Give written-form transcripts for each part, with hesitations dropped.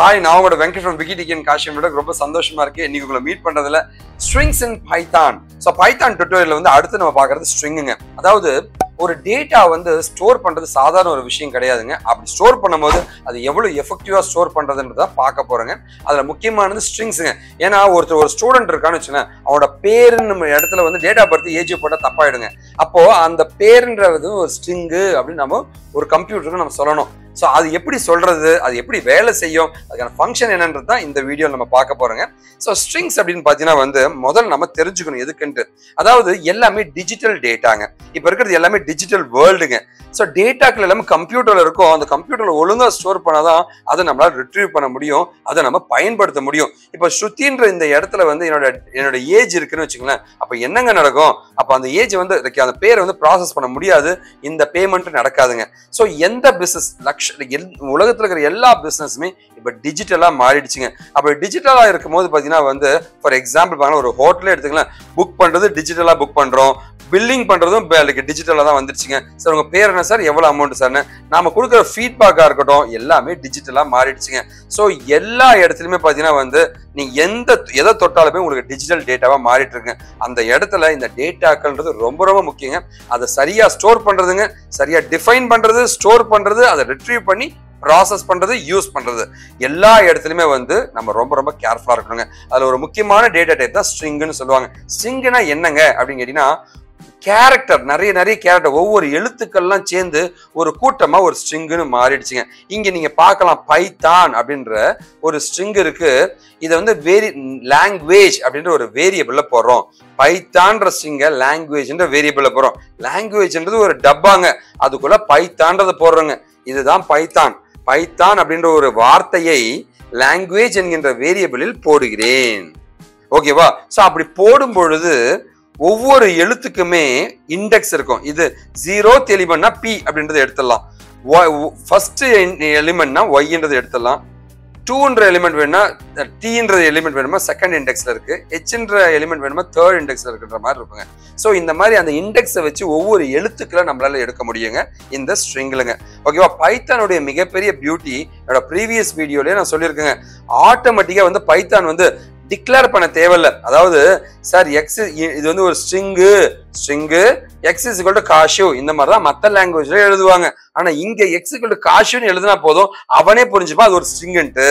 Hi, நான் உங்களோட Venkat from Wikitikian காஷியோட ரொம்ப சந்தோஷமா இருக்கு. இன்னைக்கு உங்களை மீட் பண்றதுல strings in Python. So Python tutorial வந்து அடுத்து நம்ம பார்க்கிறது stringங்க. அதாவது ஒரு டேட்டா வந்து ஸ்டோர் பண்றது சாதாரண ஒரு விஷயம் கிடையாதுங்க. அப்படி ஸ்டோர் பண்ணும்போது அது எவ்வளவு எஃபெக்டிவா ஸ்டோர் பண்றதுன்றத பார்க்க போறோங்க. அதுல முக்கியமானது ஸ்ட்ரிங்ஸ்ங்க. ஏன்னா ஒரு ஸ்டூடெண்ட் இருக்கான்னு வச்சுங்க, அவனோட பேருன்னு நம்ம இடத்துல வந்து டேட் ஆஃப் பர்த் ஏஜ் போட்டா தப்பாயிடுங்க. அப்போ அந்த பேருன்றது ஒரு ஸ்ட்ரிங்கு அப்படின்னு நம்ம ஒரு கம்ப்யூட்டருக்கு நம்ம சொல்லணும். ஸோ அது எப்படி சொல்றது, அது எப்படி வேலை செய்யும், அதுக்கான ஃபங்க்ஷன் என்னன்றது தான் இந்த வீடியோ நம்ம பார்க்க போறோங்க. ஸோ ஸ்ட்ரிங்ஸ் அப்படின்னு பார்த்தீங்கன்னா வந்து முதல்ல நம்ம தெரிஞ்சுக்கணும் எதுக்குன்ட்டு. அதாவது எல்லாமே டிஜிட்டல் டேட்டாங்க. இப்போ இருக்கிறது எல்லாமே டிஜிட்டல் வேர்ல்டுங்க. ஸோ டேட்டாக்கள் எல்லாமே கம்ப்யூட்டர்ல இருக்கும். அந்த கம்ப்யூட்டர்ல ஒழுங்காக ஸ்டோர் பண்ணாதான் அதை நம்மளால ரிட்ரீவ் பண்ண முடியும், அதை நம்ம பயன்படுத்த முடியும். இப்போ ஸ்ருதின்ற இந்த இடத்துல வந்து என்னோட ஏஜ் இருக்குன்னு வச்சுங்களேன். அப்போ என்னங்க நடக்கும்? அப்போ அந்த ஏஜ் வந்து அந்த பேரை வந்து ப்ராசஸ் பண்ண முடியாது, இந்த பேமெண்ட் நடக்காதுங்க. ஸோ எந்த பிசினஸ் உலகத்துல இருக்கிற எல்லா பிசினஸுமே இப்ப டிஜிட்டலா மாறிடுச்சுங்க. அப்ப டிஜிட்டலா இருக்கும் போது பாத்தீங்கன்னா வந்து ஃபார் எக்ஸாம்பிள் பாருங்க, ஒரு ஹோட்டலே எடுத்துக்கலாம், புக் பண்றது டிஜிட்டலா புக் பண்றோம், பில்லிங் பண்றதும் டிஜிட்டலா தான் வந்துருச்சுங்க. சார் உங்க பேர் என்ன சார், எவ்வளவு அமௌண்ட் சார்னு நாம கொடுக்குற ஃபீட்பேக்கா இருக்கட்டும், எல்லாமே டிஜிட்டலா மாறிடுச்சுங்க. ஸோ எல்லா இடத்துலயுமே பாத்தீங்கன்னா வந்து நீங்க எதை தொட்டாலுமே உங்களுக்கு டிஜிட்டல் டேட்டாவா மாறிட்டு இருக்கு. அந்த இடத்துல இந்த டேட்டாக்கள்ன்றது ரொம்ப ரொம்ப முக்கியங்க. அதை சரியா ஸ்டோர் பண்றதுங்க, சரியா டிஃபைன் பண்றது, ஸ்டோர் பண்றது, அதை ரிட்ரீவ் பண்ணி ப்ராசஸ் பண்றது, யூஸ் பண்றது, எல்லா இடத்துலயுமே வந்து நம்ம ரொம்ப ரொம்ப கேர்ஃபுல்லா இருக்கணுங்க. அதுல ஒரு முக்கியமான டேட்டா டைப் தான் ஸ்ட்ரிங்னு சொல்லுவாங்க. ஸ்ட்ரிங்னா என்னங்க அப்படின்னு கேட்டீங்கன்னா, கேரக்டர், நிறைய கேரக்டர், ஒவ்வொரு எழுத்துக்கள்லாம் சேர்ந்து ஒரு கூட்டமா ஒரு ஸ்ட்ரிங்னு மாறிடுச்சுங்க. இங்க நீங்க பார்க்கலாம், பைத்தான் அப்படின்ற ஒரு ஸ்ட்ரிங் இருக்கு. இதை வந்து லாங்குவேஜ் அப்படின்ற ஒரு வேரியபிள்ல போடுறோம். பைத்தான்ற ஸ்ட்ரிங்க லாங்குவேஜ்ன்ற வேரியபிள்ல போடுறோம். லாங்குவேஜ்ன்றது ஒரு டப்பாங்க, அதுக்குள்ள பைத்தான்றதை போடுறோங்க. இதுதான் பைத்தான். பைத்தான் அப்படின்ற ஒரு வார்த்தையை லாங்குவேஜ் என்கின்ற வேரியபிளில் போடுகிறேன். ஓகேவா? சோ அப்படி போடும் பொழுது ஒவ்வொரு எழுத்துக்குமே இண்டெக்ஸ் இருக்கும். இது 0th எலிமெண்ட்னா பி அப்படின்றத எடுத்துடலாம், ஃபர்ஸ்ட் எலிமெண்ட்னா ஒய்ன்றது எடுத்துடலாம், 2ன்ற எலிமெண்ட் வேணும்னா டீன்ற எலிமெண்ட் வேணுமா செகண்ட் இண்டெக்ஸ்ல இருக்கு, ஹெச்ன்ற எலிமெண்ட் வேணுமா தேர்ட் இண்டெக்ஸ்ல இருக்குன்ற மாதிரி இருக்குங்க. ஸோ இந்த மாதிரி அந்த இண்டெக்ஸை வச்சு ஒவ்வொரு எழுத்துக்களை நம்மளால எடுக்க முடியுங்க இந்த ஸ்ட்ரிங்லங்க. ஓகேவா? பைத்தானுடைய மிகப்பெரிய பியூட்டி என்னோட ப்ரீவியஸ் வீடியோலயே நான் சொல்லியிருக்கேங்க. ஆட்டோமேட்டிக்கா வந்து பைத்தான் வந்து டிக்ளேர் பண்ண தேவையில்ல. அதாவது சார் எக்ஸ் இது வந்து ஒரு string X is equal to காஷு, இந்த மாதிரி தான் மற்ற லாங்குவேஜ்ல எழுதுவாங்க. ஆனா இங்க எக்ஸ் ஈக்குவல் டு காஷுன்னு எழுதுனா போதும், அவனே புரிஞ்சுப்பா அது ஒரு ஸ்ட்ரிங்ன்ட்டு.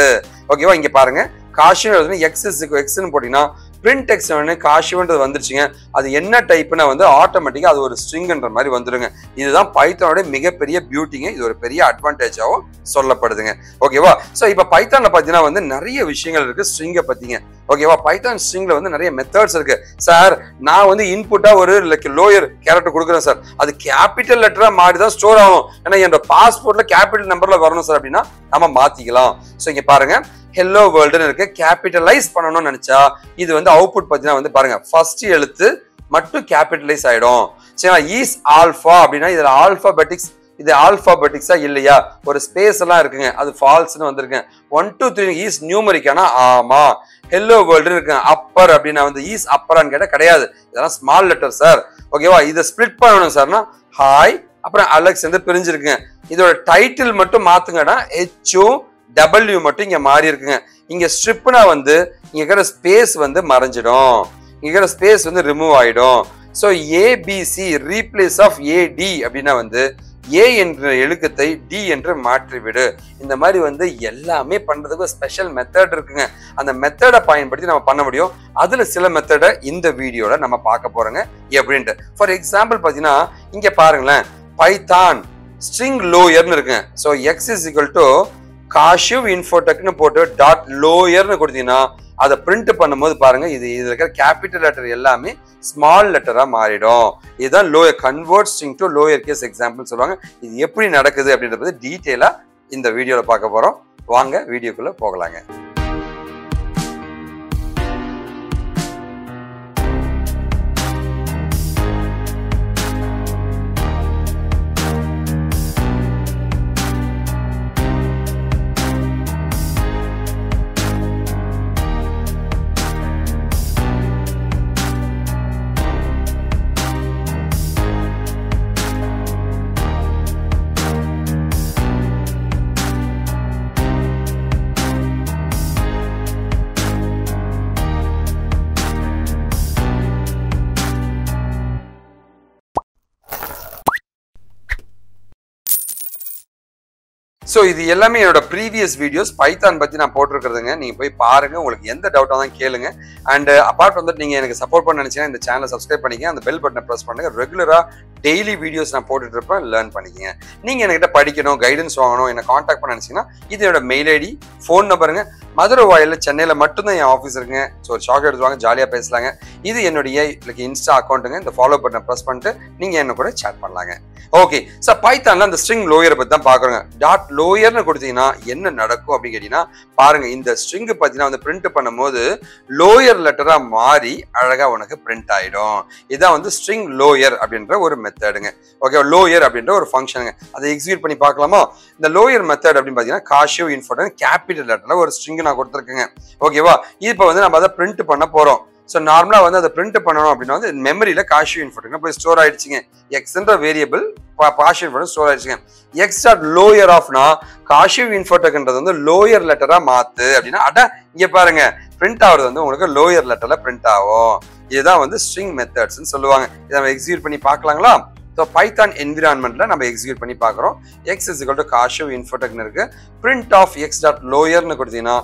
ஓகேவா? இங்க பாருங்க, காஷுன்னு எழுதுனா எக்ஸ் இஸ் எக்ஸ்ன்னு போட்டீங்கன்னா பிரிண்ட் எக்ஸ் காஷுன்றது வந்துருச்சுங்க. அது என்ன டைப்னா வந்து ஆட்டோமேட்டிக்கா அது ஒரு ஸ்ட்ரிங்ன்ற மாதிரி வந்துருங்க. இதுதான் பைத்தானோட மிகப்பெரிய பியூட்டிங்க. இது ஒரு பெரிய அட்வான்டேஜாவும் சொல்லப்படுதுங்க. ஓகேவா? ஸோ இப்போ பைத்தான்ல பார்த்தீங்கன்னா வந்து நிறைய விஷயங்கள் இருக்கு ஸ்ட்ரிங்கை பத்திங்க. ஓகேவா? பைத்தான் ஸ்ட்ரிங்ல வந்து நிறைய மெத்தட்ஸ் இருக்கு. சார் நான் வந்து இன்புட்டா ஒரு லோயர் கேரக்டர் கொடுக்குறேன் சார், அது கேபிட்டல் லெட்டரா மாறி தான் ஸ்டோர் ஆகும். ஏன்னா என்னோட பாஸ்போர்ட்ல கேபிட்டல் நம்பர்ல வரணும் சார் அப்படின்னா நம்ம மாத்திக்கலாம். ஸோ இங்க பாருங்க, ஹெல்லோ வேர்ல்டுன்னு இருக்கு. கேபிட்டலைஸ் பண்ணணும்னு நினைச்சா இது வந்து அவுட்புட் பார்த்தீங்கன்னா வந்து பாருங்க, ஃபர்ஸ்ட் எழுத்து மட்டும் கேபிட்டலைஸ் ஆயிடும். சரிங்களா? ஈஸ் ஆல்பா அப்படின்னா இதுல ஆல்பாபெட்டிக்ஸ், இது ஆல்பாபெட்டிக்ஸா இல்லையா, ஒரு ஸ்பேஸ் எல்லாம் இருக்குங்க, அது ஃபால்ஸ்னு வந்திருக்கேன். 1 2 3 ஈஸ் நியூமரிக்கானா ஆமா. ஹெல்லோ வேர்ல்டு இருக்கு. அப்பர் அப்படின்னா வந்து ஈஸ் அப்பரான்னு கேட்டா கிடையாது, இதெல்லாம் ஸ்மால் லெட்டர் சார். ஓகேவா? இதை ஸ்பிளிட் பண்ணணும் சார்னா ஹாய், அப்புறம் அலெக்ஸ் வந்து பிரிஞ்சிருக்குங்க. இதோட டைட்டில் மட்டும் மாத்துங்கன்னா ஹெச்ஓ டபிள்யூ மட்டும் இங்க மாறி இருக்குங்க. இங்க ஸ்ட்ரிப்னா வந்து இங்க இருக்கிற ஸ்பேஸ் வந்து மறைஞ்சிடும், இங்க இருக்கிற ஸ்பேஸ் வந்து ரிமூவ் ஆயிடும். ஸோ ஏபிசி ரீப்ளேஸ் ஆஃப் ஏடி அப்படின்னா வந்து ஏ என்ற எழுக்கத்தை டி என்று மாற்றிவிடு. இந்த மாதிரி வந்து எல்லாமே பண்றதுக்கு ஸ்பெஷல் மெத்தட் இருக்குங்க. அந்த மெத்தடை பயன்படுத்தி நம்ம பண்ண முடியும். அதுல சில மெத்தடை இந்த வீடியோல நம்ம பார்க்க போறோங்க எப்படின்ட்டு. ஃபார் எக்ஸாம்பிள் பாத்தீங்கன்னா இங்க பாருங்களேன், பைத்தான் ஸ்ட்ரிங் லோயர்னு இருக்குங்க. So X is equal to Kashiv இன்ஃபோடெக்னு போட்டு டாட் லோயர்னு கொடுத்தீங்கன்னா அதை பிரிண்ட் பண்ணும்போது பாருங்க, இதுல இருக்கிற கேபிட்டல் லெட்டர் எல்லாமே ஸ்மால் லெட்டரா மாறிடும். இதுதான் lower convert string to lower case example சொல்லுவாங்க. இது எப்படி நடக்குது அப்படின்றது டீட்டெயிலா இந்த வீடியோல பார்க்க போறோம். வாங்க வீடியோக்குள்ள போகலாங்க. ஸோ இது எல்லாமே என்னோட ப்ரீவியஸ் வீடியோஸ் பைத்தான் பற்றி நான் போட்டிருக்கிறதுங்க. நீங்கள் போய் பாருங்க, உங்களுக்கு எந்த டவுட்டாக தான் கேளுங்க. அண்ட் அப்பார்ட் வந்துட்டு நீங்கள் எனக்கு சப்போர்ட் பண்ண நினச்சிங்கன்னா இந்த சேனலை சப்ஸ்கிரைப் பண்ணிக்கங்க, அந்த பெல் பட்டனை ப்ரெஸ் பண்ணுங்க. ரெகுலராக டெய்லி வீடியோஸ் நான் போட்டுட்டு இருப்பேன், லேர்ன் பண்ணிக்கங்க. நீங்கள் என்கிட்ட படிக்கணும், கைடன்ஸ் வாங்கணும், என்னை காண்டாக்ட் பண்ண நினச்சிங்கன்னா இது என்னோட மெயில் ஐடி, ஃபோன் நம்பருங்க. மதுரை வாயில் சென்னையில் மட்டும்தான் என் ஆஃபீஸ் இருக்குங்க. ஸோ ஒரு ஷாக் எடுத்துவாங்க, ஜாலியாக பேசலாங்க. இது என்னுடைய இன்ஸ்டா அக்கௌண்ட்டுங்க. இந்த ஃபாலோ பட்டனை ப்ரெஸ் பண்ணிட்டு நீங்கள் என்ன கூட சேட் பண்ணலாங்க. ஓகே, ஸோ பைத்தான்ல அந்த ஸ்ட்ரிங் லோயரை பற்றி தான் பார்க்குறோங்க. டாட் லோயர்னு கொடுத்தீங்கன்னா என்ன நடக்கும் அப்படின்னு கேட்டீங்கன்னா பாருங்க, இந்த ஸ்ட்ரிங் பார்த்தீங்கன்னா வந்து பிரிண்ட் பண்ணும்போது லோயர் லெட்டரா மாறி அழகா உனக்கு பிரிண்ட் ஆயிடும். இதான் வந்து ஸ்ட்ரிங் லோயர் அப்படின்ற ஒரு மெத்தடுங்க. ஓகே, லோயர் அப்படின்ற ஒரு ஃபங்க்ஷனுங்க. அதை எக்ஸிக்யூட் பண்ணி பார்க்கலாமா? இந்த லோயர் மெத்தட் அப்படின்னு பார்த்தீங்கன்னா காஷிவ் இன்ஃபோர்டன் கேபிட்டல் லெட்டர்ல ஒரு ஸ்ட்ரிங் நான் கொடுத்துருக்கேங்க. ஓகேவா, இப்போ வந்து நம்ம அதை பிரிண்ட் பண்ண போறோம். ஸோ நார்மலாக வந்து அதை பிரிண்ட் பண்ணணும் அப்படின்னா வந்து மெமரியில் காஷிவ் இன்ஃபோர்டன் போய் ஸ்டோர் ஆயிடுச்சுங்க. எக்ஸ்ன்ற வேரியபிள் காஷிவ் இன்ஃபோர்டன் ஸ்டோர் ஆயிடுச்சுங்க. எக்ஸ் டாட் லோயர் ஆஃப்னா காஷிவ் இன்ஃபோர்டன்றது வந்து லோயர் லெட்டரா மாத்து அப்படின்னா அட இங்க பாருங்க பிரிண்ட் ஆகுறது வந்து உங்களுக்கு லோயர் லெட்டர்ல பிரிண்ட் ஆகும். இதுதான் வந்து ஸ்ட்ரிங் மெத்தட்ஸ்ன்னு சொல்லுவாங்க. இதை நம்ம எக்ஸிக்யூட் பண்ணி பார்க்கலாங்களா? ஸோ பைத்தான் என்விரான்மெண்ட்ல நம்ம எக்ஸிக்யூட் பண்ணி பார்க்குறோம். X is equal to Kashiv இன்ஃபோர்டன் இருக்கு. பிரிண்ட் ஆஃப் எக்ஸ் டாட் லோயர்னு கொடுத்தீங்கன்னா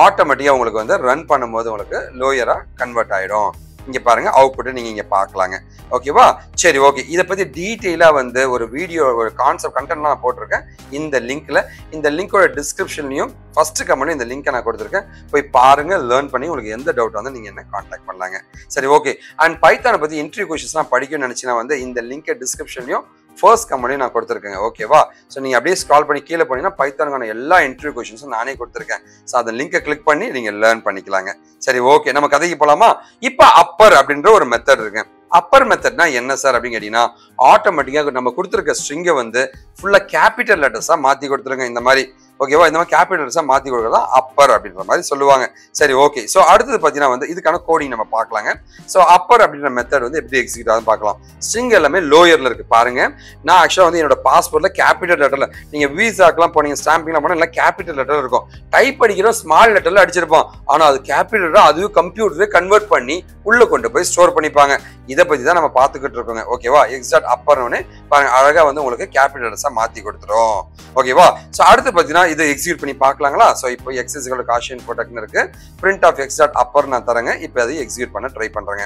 ஆட்டோமேட்டிக்கா உங்களுக்கு வந்து ரன் பண்ணும்போது உங்களுக்கு லோயரா கன்வெர்ட் ஆயிடும். இங்க பாருங்க அவுட்புட் நீங்க இங்க பார்க்கலாங்க. ஓகேவா, சரி ஓகே. இதை பத்தி டீட்டெயிலா வந்து ஒரு வீடியோ, ஒரு கான்செப்ட் கண்டென்ட் நான் போட்டிருக்கேன் இந்த லிங்க்ல. இந்த லிங்கோட டிஸ்கிரிப்ஷன்லயும் ஃபர்ஸ்ட் கமெண்ட் இந்த லிங்கை நான் கொடுத்துருக்கேன். போய் பாருங்க, லேர்ன் பண்ணி உங்களுக்கு எந்த டவுட் வந்து நீங்க என்ன கான்டாக்ட் பண்ணலாங்க. சரி ஓகே. அண்ட் பைத்தானை பத்தி இன்டர்வியூ கொஸ்டின்ஸ்லாம் படிக்கணும்னு நினைச்சீங்கன்னா வந்து இந்த லிங்கை டிஸ்கிரிப்ஷன்லயும் ஃபர்ஸ்ட் கமெண்ட்டையும் நான் கொடுத்துருக்கேங்க. ஓகேவா, ஸோ நீங்கள் அப்படியே ஸ்க்ரால் பண்ணி கீழே போனீங்கன்னா பைத்தானுக்கான எல்லா இன்டர்வியூ கொஸ்டின்ஸும் நானே கொடுத்துருக்கேன். ஸோ அந்த லிங்கை கிளிக் பண்ணி நீங்கள் லேர்ன் பண்ணிக்கலாங்க. சரி ஓகே, நம்ம கதைக்கு போகலாமா? இப்போ அப்பர் அப்படின்ற ஒரு மெத்தட் இருக்கு. அப்பர் மெத்தட்னா என்ன சார் அப்படின்னு கேட்டீங்கன்னா ஆட்டோமேட்டிக்காக நம்ம கொடுத்துருக்க ஸ்ட்ரிங்கை வந்து ஃபுல்லாக கேபிட்டல் லெட்டர்ஸாக மாற்றி கொடுத்துருங்க. இந்த மாதிரி ஓகேவா, இந்த மாதிரி கேபிட்டல்ஸாக மாற்றி கொடுக்குறதா அப்பர் அப்படின்ற மாதிரி சொல்லுவாங்க. சரி ஓகே. ஸோ அடுத்தது பார்த்தீங்கன்னா வந்து இதுக்கான கோடிங் நம்ம பார்க்கலாங்க. ஸோ அப்பர் அப்படின்ற மெத்தட் வந்து எப்படி எக்ஸிக்யூட் ஆகுதுன்னு பார்க்கலாம். ஸ்ட்ரிங் எல்லாமே லோயர்ல இருக்கு பாருங்க. நான் ஆக்சுவலாக வந்து என்னோட பாஸ்போர்ட்ல கேபிட்டல் லெட்டர்ல, நீங்க விசாக்கெல்லாம் போனீங்க, ஸ்டாம்பிங்லாம் போனால் எல்லாம் கேபிட்டல் லெட்டர் இருக்கும். டைப் அடிக்கிறோம் ஸ்மால் லெட்டர்ல அடிச்சிருப்போம். ஆனால் அது கேபிட்டல் அதுவும் கம்ப்யூட்டரே கன்வெர்ட் பண்ணி உள்ள கொண்டு போய் ஸ்டோர் பண்ணிப்பாங்க. இதை பத்தி தான் நம்ம பார்த்துக்கிட்டு இருக்கோங்க. ஓகேவா, எக்ஸாக்ட் அப்பர்னு பாருங்க அழகா வந்து உங்களுக்கு கேபிட்டல் லெட்டர்ஸா மாத்தி கொடுத்துரும். ஓகேவா, ஸோ அடுத்து பார்த்தீங்கன்னா இதை எக்ஸிக்யூட் பண்ணி பார்க்கலாங்களா? ஸோ இப்போ X is equal to Kashiv இன்ஃபோர்டன் இருக்கு. Print of X dot upper நான் தரேங்க. இப்போ அதை எக்ஸிக்யூட் பண்ண ட்ரை பண்றேங்க.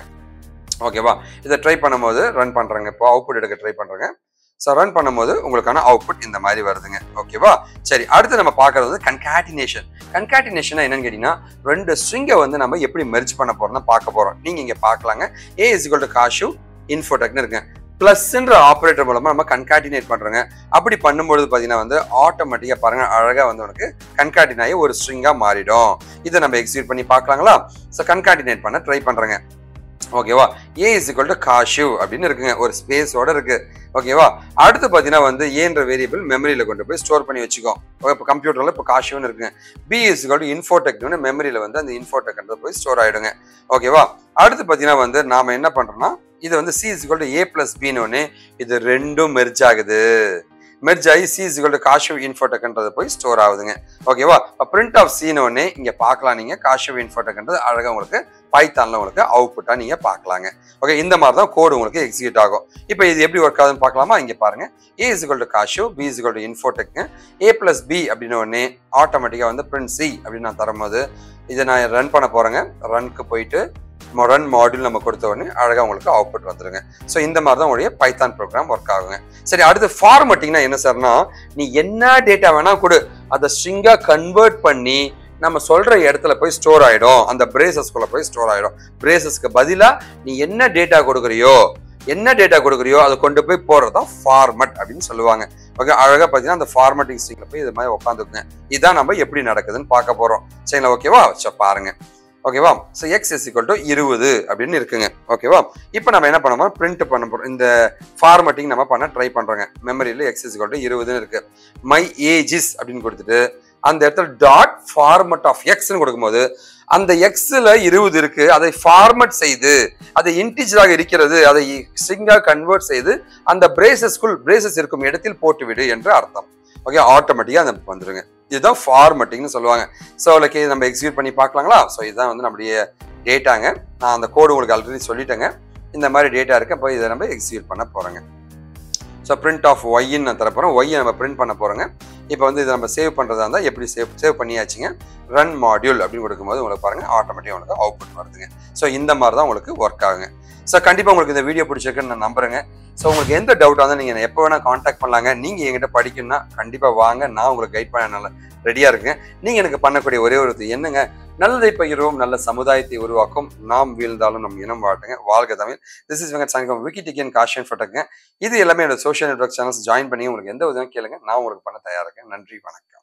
ஓகேவா, இதை ட்ரை பண்ணும்போது ரன் பண்றேங்க. இப்போ அவுட்புட் எடுக்க ட்ரை பண்றேங்க. ஸோ ரன் பண்ணும்போது உங்களுக்கான அவுட்புட் இந்த மாதிரி வருதுங்க. ஓகேவா, சரி அடுத்து நம்ம பார்க்கறது வந்து கன்காட்டினேஷன். கன்காட்டினேஷன் என்னன்னு கேட்டீங்கன்னா ரெண்டு ஸ்ட்ரிங்கை வந்து நம்ம எப்படி மெர்ஜ் பண்ண போறோம்னா பார்க்க போறோம். நீங்க இங்க பார்க்கலாங்க. ஏ இஸ் ஈக்குவல் டு காஷிவ் இன்ஃபோர்டன் இருக்கு. பிளஸ்ன்ற ஆப்ரேட்டர் மூலமா நம்ம கன்காட்டினேட் பண்றோங்க. அப்படி பண்ணும்போது பாத்தீங்கன்னா வந்து ஆட்டோமேட்டிக்கா பாருங்க அழகா வந்து உனக்கு கன்காட்டின் ஆகி ஒரு ஸ்ட்ரிங்கா மாறிடும். இதை நம்ம எக்ஸிக்யூட் பண்ணி பார்க்கலாங்களா? ஸோ கன்காட்டினேட் பண்ண ட்ரை பண்றேங்க. ஓகேவா, ஏ இஸ் ஈக்குவல் டு காஷிவ் அப்படின்னு இருக்குங்க, ஒரு ஸ்பேஸோட இருக்கு. ஓகேவா, அடுத்து பார்த்தீங்கன்னா வந்து ஏன்ற வேரியபிள் மெமரியில கொண்டு போய் ஸ்டோர் பண்ணி வச்சுக்கோ. இப்போ கம்ப்யூட்டர்ல இப்போ காஷிவ்னு இருக்குங்க. பி இஸ் ஈக்குவல் டு இன்ஃபோடெக்னு மெமரியில வந்து அந்த இன்ஃபோடெக்ன்றது போய் ஸ்டோர் ஆயிடுங்க. ஓகேவா, அடுத்து பார்த்தீங்கன்னா வந்து நாம என்ன பண்றோம்னா இது வந்து C is equal to A plus பின்னு ஒன்று, இது ரெண்டும் மெர்ஜ் ஆகுது. மெர்ஜ் ஆகி C is equal to Kashiv இன்ஃபோடெக்ன்றது போய் ஸ்டோர் ஆகுதுங்க. ஓகேவா, பிரிண்ட் ஆஃப் சின்னு ஒன்று இங்க பார்க்கலாம். நீங்க காஷிவ் இன்ஃபோடெக்ன்றது அழகா உங்களுக்கு பைத்தான்ல உங்களுக்கு அவுட்புட்டா நீங்க பார்க்கலாங்க. ஓகே, இந்த மாதிரி தான் கோடு உங்களுக்கு எக்ஸிக்யூட் ஆகும். இப்போ இது எப்படி ஒர்க் ஆகுதுன்னு பார்க்கலாமா? இங்க பாருங்க, A is equal to Kashiv, B is equal to Infotech, A plus B அப்படின்னு ஒன்று ஆட்டோமேட்டிக்கா வந்து பிரிண்ட் சி அப்படின்னு நான் தரும்போது இதை நான் ரன் பண்ண போறேங்க. ரன்க்கு போயிட்டு ரன் மாடியூல் நம்ம கொடுத்த உடனே அழகா உங்களுக்கு அவுட்புட் வந்துருங்க. ஸோ இந்த மாதிரி தான் உங்களுடைய பைத்தான் ப்ரோக்ராம் ஒர்க் ஆகுங்க. சரி அடுத்து ஃபார்மட்டிங்னா என்ன சார்னா நீ என்ன டேட்டா வேணா கொடு, அதை ஸ்ட்ரிங்கா கன்வெர்ட் பண்ணி நம்ம சொல்ற இடத்துல போய் ஸ்டோர் ஆயிடும். அந்த பிரேசஸ்குள்ள போய் ஸ்டோர் ஆயிடும். பிரேசஸ்க்கு பதிலா நீ என்ன டேட்டா கொடுக்குறியோ அதை கொண்டு போய் போடுறதான் ஃபார்மட் அப்படின்னு சொல்லுவாங்க. ஓகே, அழகா பார்த்தீங்கன்னா அந்த ஃபார்மட்டிங் ஸ்ட்ரிங்ல போய் இது மாதிரி உட்காந்துக்குங்க. இதான் நம்ம எப்படி நடக்குதுன்னு பார்க்க போறோம். சரிங்களா? ஓகேவா, பாருங்க. ஓகேவா, so X is equal to 20 அப்படின்னு இருக்குங்க. ஓகேவா, இப்போ நம்ம என்ன பண்ணோம்னா பிரிண்ட் பண்ண போறோம். இந்த ஃபார்மட்டிங் நம்ம பண்ண ட்ரை பண்றோங்க. மெமரியில எக்ஸ் இஸ் ஈக்குவல் டு 20 இருக்கு. மை ஏஜிஸ் அப்படின்னு கொடுத்துட்டு அந்த இடத்துல டாட் ஃபார்மட் ஆஃப் எக்ஸ்ன்னு கொடுக்கும்போது அந்த எக்ஸ்ல 20 இருக்கு, அதை ஃபார்மட் செய்து அதை இன்டிஜராக இருக்கிறது, அதை ஸ்ட்ரிங்கா கன்வெர்ட் செய்து அந்த பிரேசஸ் இருக்கும் இடத்தில் போட்டுவிடு என்று அர்த்தம். ஓகே, ஆட்டோமேட்டிக்கா அந்த வந்துருங்க. இதுதான் ஃபார்மட்டிங்னு சொல்லுவாங்க. ஸோ ஓகே, நம்ம எக்ஸிக்யூட் பண்ணி பார்க்கலாங்களா? ஸோ இதுதான் வந்து நம்மளுடைய டேட்டாங்க. நான் அந்த கோடு உங்களுக்கு ஆல்ரெடி சொல்லிட்டேங்க. இந்த மாதிரி டேட்டா இருக்கு. இப்போ இதை நம்ம எக்ஸிக்யூட் பண்ண போறோங்க. ஸோ பிரிண்ட் ஆஃப் ஒய்ன்னு நான் தரப்போகிறோம். ஒய்யை நம்ம பிரிண்ட் பண்ண போகிறோங்க. இப்போ வந்து இதை நம்ம சேவ் பண்ணுறதா இருந்தால் எப்படி சேவ் பண்ணியாச்சுங்க. ரன் மாடியூல் அப்படின்னு கொடுக்கும்போது உங்களுக்கு பாருங்கள் ஆட்டோமேட்டிக்காக உங்களுக்கு அவுட்புட் வருதுங்க. ஸோ இந்த மாதிரி தான் உங்களுக்கு ஒர்க் ஆகுங்க. ஸோ கண்டிப்பாக உங்களுக்கு இந்த வீடியோ பிடிச்சிருக்குன்னு நான் நம்புறேங்க. ஸோ உங்களுக்கு எந்த டவுட்டாக இருந்தால் நீங்கள் எப்போ வேணால் காண்டாக்ட் பண்ணலாங்க. நீங்கள் என்கிட்ட படிக்கணும்னா கண்டிப்பாக வாங்க, நான் உங்களுக்கு கைட் பண்ண நல்லா ரெடியாக இருக்குங்க. நீங்கள் எனக்கு பண்ணக்கூடிய ஒரே ஒரு என்னங்க, நல்லதை பகிர்வோம், நல்ல சமுதாயத்தை உருவாக்கும், நாம் வீழ்ந்தாலும் நம் இனம் வாழ்த்துங்க. வாழ்க தமிழ். திஸ் இஸ் வெங்கட் சங்கம் விக்கிடிகன் காஷன் ஃபட்டங்க. இது எல்லாமே என்னோட சோஷியல் நெட்வொர்க் சேனல்ஸ் ஜாயின் பண்ணி உங்களுக்கு எந்த உதவியும் கேளுங்க, நான் உங்களுக்கு பண்ண தயாராக இருக்கேன். நன்றி, வணக்கம்.